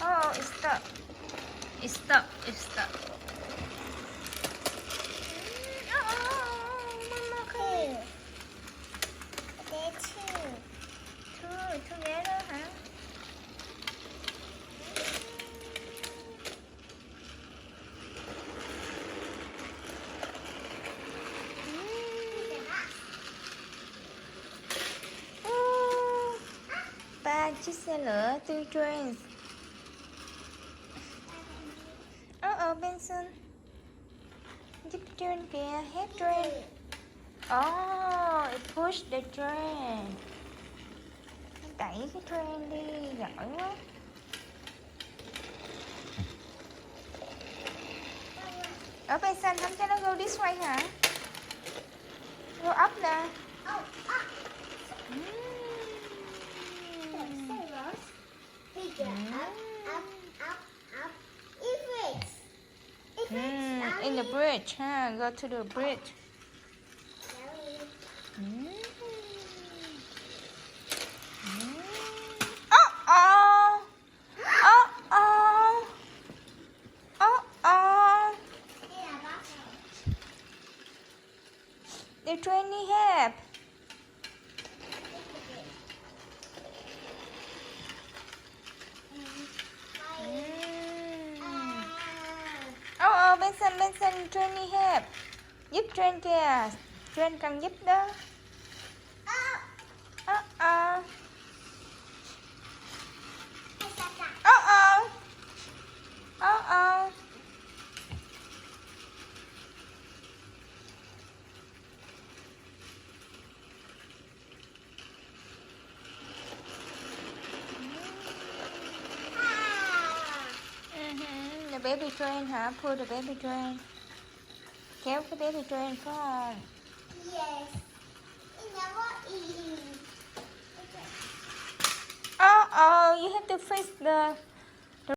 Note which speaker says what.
Speaker 1: Oh, it's stuck. It's stuck. It's stuck. Oh, Mama, come.
Speaker 2: There too.
Speaker 1: Two together, hả? Ba chiếc xe lửa two trains. Benson. Giúp train kìa, help train. Oh, it push the train. Đẩy cái train đi, giỏi quá. Ở Benson, không cho nó go this way hả? Go up nè. In the bridge, huh? Go to the bridge. Uh-oh. Uh-oh. Uh-oh. The train need help. Benson, train need help. Giúp train kìa. Train cần giúp đó. Uh-oh. Uh-oh. Uh-oh. The baby train hả? Pull the baby train. Kéo cái baby train phải không?
Speaker 2: Yes. It never eat.
Speaker 1: Oh, you have to fix the